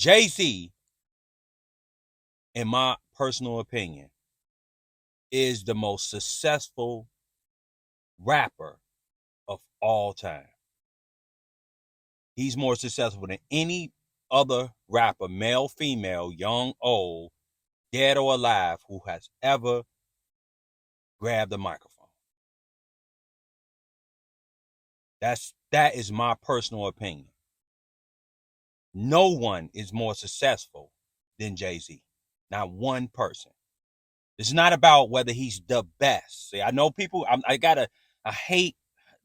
Jay-Z, in my personal opinion, is the most successful rapper of all time. He's more successful than any other rapper, male, female, young, old, dead or alive, who has ever grabbed the microphone. That is my personal opinion. No one is more successful than Jay-Z. Not one person. It's not about whether he's the best. See, I know people, I hate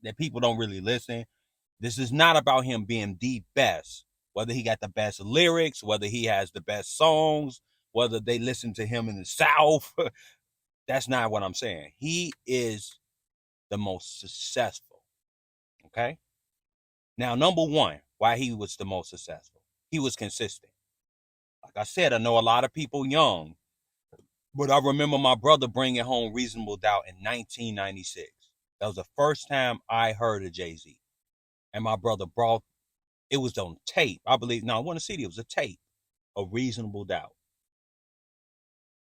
that people don't really listen. This is not about him being the best, whether he got the best lyrics, whether he has the best songs, whether they listen to him in the South. That's not what I'm saying. He is the most successful. Okay. Now, number one, why he was the most successful. He was consistent. Like I said, I know a lot of people young, but I remember my brother bringing home Reasonable Doubt in 1996. That was the first time I heard of Jay-Z. And my brother brought, it was on tape. I believe, no, I want to see it. It was a tape of Reasonable Doubt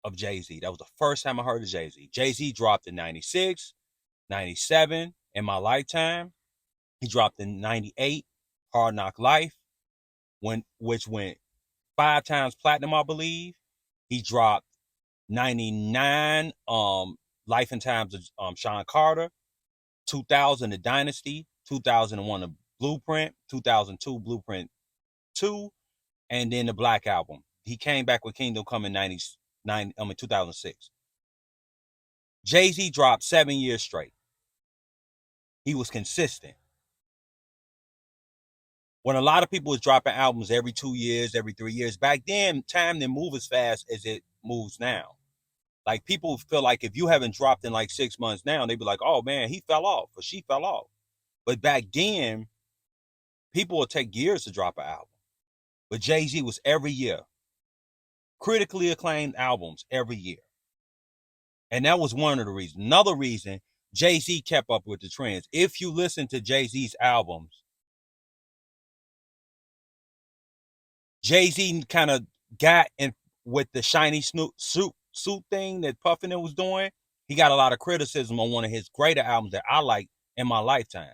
of Jay-Z. That was the first time I heard of Jay-Z. Jay-Z dropped in 96, 97 in my lifetime. He dropped in 98, Hard Knock Life, which went 5 times platinum, I believe. He dropped 99, Life and Times of Sean Carter, 2000, The Dynasty, 2001, The Blueprint, 2002, Blueprint 2, and then the Black Album. He came back with Kingdom Come in 2006. Jay-Z dropped 7 years straight. He was consistent. When a lot of people was dropping albums every 2 years, every 3 years, back then, time didn't move as fast as it moves now. Like, people feel like if you haven't dropped in like 6 months now, they'd be like, oh man, he fell off or she fell off. But back then, people would take years to drop an album. But Jay-Z was every year. Critically acclaimed albums every year. And that was one of the reasons. Another reason, Jay-Z kept up with the trends. If you listen to Jay-Z's albums, Jay-Z kind of got in with the shiny suit thing that Puffin was doing. He got a lot of criticism on one of his greater albums that I liked in my lifetime.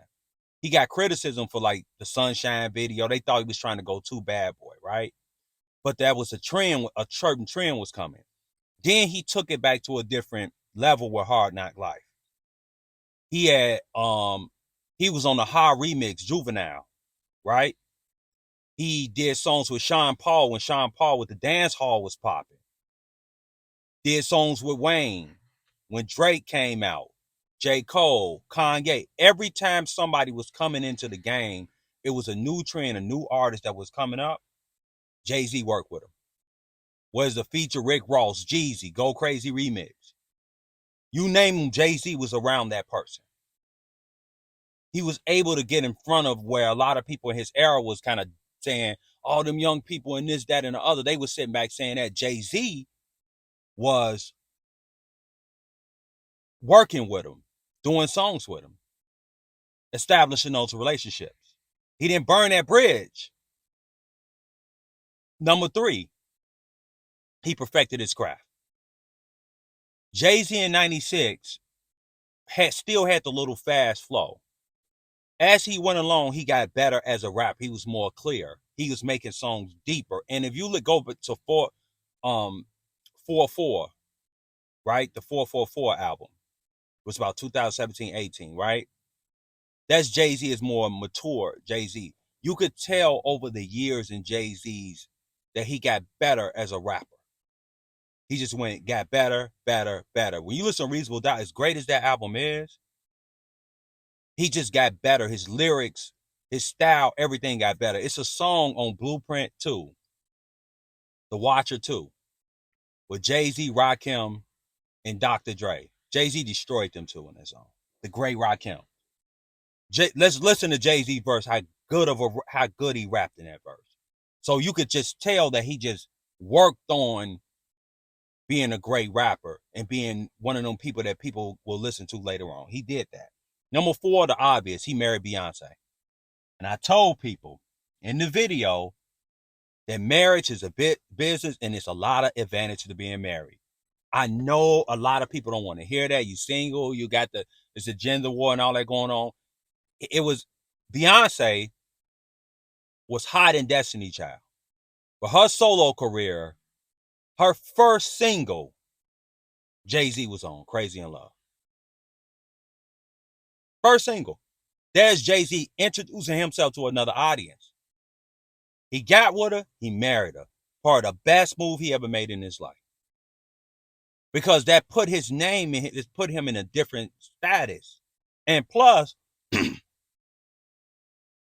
He got criticism for like the Sunshine video. They thought he was trying to go too bad boy, right? But that was a trend, a certain trend was coming. Then he took it back to a different level with Hard Knock Life. He had he was on the high remix, Juvenile, right? He did songs with Sean Paul when Sean Paul with the dance hall was popping. Did songs with Wayne when Drake came out, J. Cole, Kanye. Every time somebody was coming into the game, it was a new trend, a new artist that was coming up. Jay-Z worked with him. Was the feature Rick Ross, Jeezy, Go Crazy remix. You name him, Jay-Z was around that person. He was able to get in front of where a lot of people in his era was kind of saying, all them young people and this, that, and the other. They were sitting back saying that Jay-Z was working with him, doing songs with him, establishing those relationships. He didn't burn that bridge. Number 3, he perfected his craft. Jay-Z in 96 still had the little fast flow. As he went along, he got better as a rapper. He was more clear. He was making songs deeper. And if you go to 4-4, right? The 444 album was about 2017-18, right? That's Jay-Z is more mature, Jay-Z. You could tell over the years in Jay-Z's that he got better as a rapper. He just got better, better, better. When you listen to Reasonable Doubt, as great as that album is, he just got better. His lyrics, his style, everything got better. It's a song on Blueprint 2, The Watcher 2, with Jay-Z, Rakim, and Dr. Dre. Jay-Z destroyed them two in that song. The great Rakim. Let's listen to Jay-Z verse, how good he rapped in that verse. So you could just tell that he just worked on being a great rapper and being one of them people that people will listen to later on. He did that. Number 4, the obvious, he married Beyonce. And I told people in the video, that marriage is a bit business and it's a lot of advantage to being married. I know a lot of people don't want to hear that. You single, you got there's a gender war and all that going on. It was Beyonce was hot in Destiny Child. But her solo career, her first single, Jay-Z was on Crazy in Love. First single. There's Jay-Z introducing himself to another audience. He got with her, he married her. Part of the best move he ever made in his life. Because that put his name in it, put him in a different status. And plus,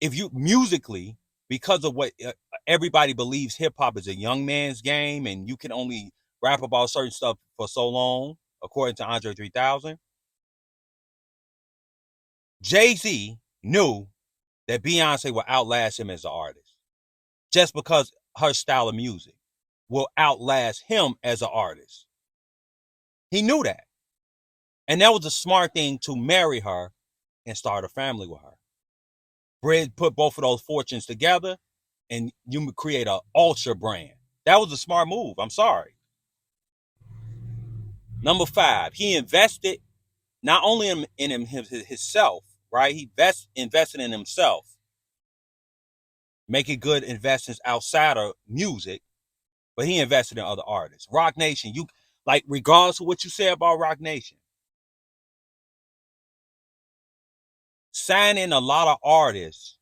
if you musically, because of what everybody believes hip hop is a young man's game and you can only rap about certain stuff for so long, according to Andre 3000, Jay-Z knew that Beyonce will outlast him as an artist just because her style of music will outlast him as an artist. He knew that. And that was a smart thing to marry her and start a family with her. Put both of those fortunes together and you create an ultra brand. That was a smart move. I'm sorry. Number 5, he invested not only in himself, right? He invested in himself, making good investments outside of music, but he invested in other artists. Rock Nation, you like regardless of what you say about Rock Nation, signing a lot of artists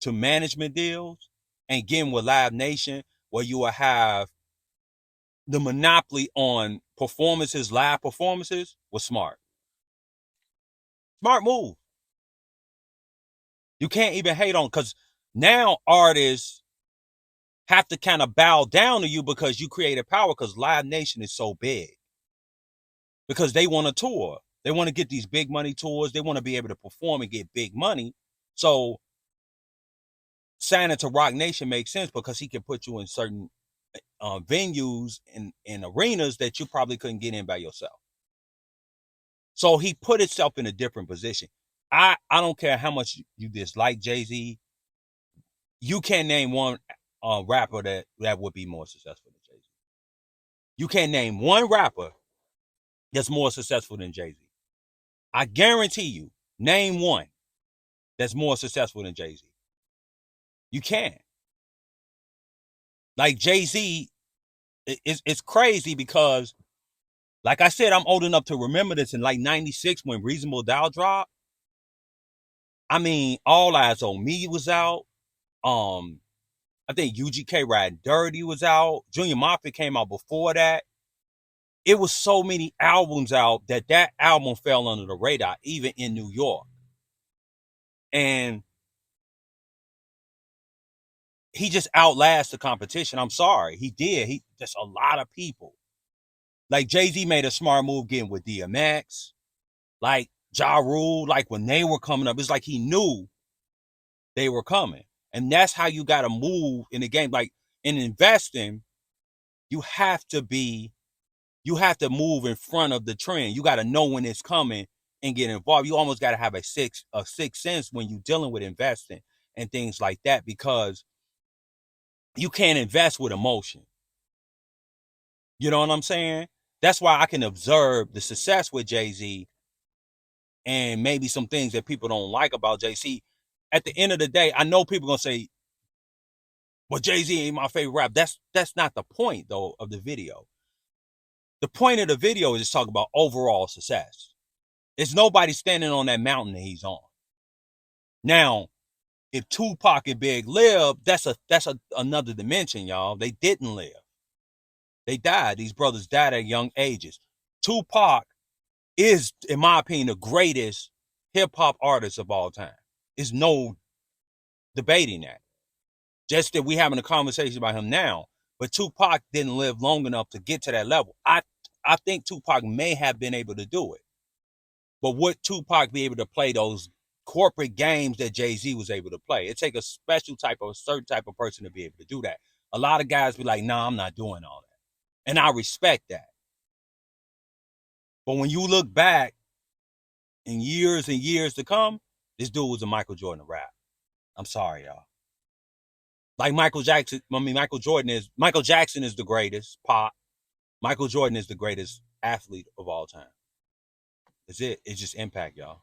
to management deals and getting with Live Nation, where you will have the monopoly on performances, live performances, was smart. Smart move. You can't even hate on because now artists have to kind of bow down to you because you created power because Live Nation is so big. Because they want to tour. They want to get these big money tours. They want to be able to perform and get big money. So signing to Rock Nation makes sense because he can put you in certain venues and arenas that you probably couldn't get in by yourself. So he put himself in a different position. I don't care how much you dislike Jay-Z. You can't name one rapper that would be more successful than Jay-Z. You can't name one rapper that's more successful than Jay-Z. I guarantee you, name one that's more successful than Jay-Z. You can't. Like Jay-Z, it's crazy because, like I said, I'm old enough to remember this in like 96 when Reasonable Doubt dropped. I mean, All Eyes on Me was out. I think UGK Riding Dirty was out. Junior Mafia came out before that. It was so many albums out that album fell under the radar, even in New York. And he just outlasted the competition. I'm sorry. He did. He just a lot of people. Like Jay-Z made a smart move getting with DMX. Like Ja Rule, like when they were coming up, it's like he knew they were coming. And that's how you got to move in the game. Like in investing, you have to move in front of the trend. You got to know when it's coming and get involved. You almost got to have a sixth sense when you're dealing with investing and things like that because you can't invest with emotion. You know what I'm saying? That's why I can observe the success with Jay-Z and maybe some things that people don't like about Jay-Z. At the end of the day, I know people gonna say, well, Jay-Z ain't my favorite rap. That's not the point though of the video. The point of the video is to talk about overall success. It's nobody standing on that mountain that he's on. Now, if Tupac and Big lived, that's another dimension, y'all. They didn't live. They died. These brothers died at young ages. Tupac is, in my opinion, the greatest hip hop artist of all time. There's no debating that. Just that we having a conversation about him now. But Tupac didn't live long enough to get to that level. I think Tupac may have been able to do it. But would Tupac be able to play those corporate games that Jay-Z was able to play? It takes a certain type of person to be able to do that. A lot of guys be like, nah, I'm not doing all that. And I respect that. But when you look back in years and years to come, this dude was a Michael Jordan of rap. I'm sorry, y'all. Like Michael Jackson, Michael Jackson is the greatest pop. Michael Jordan is the greatest athlete of all time. That's it. It's just impact, y'all.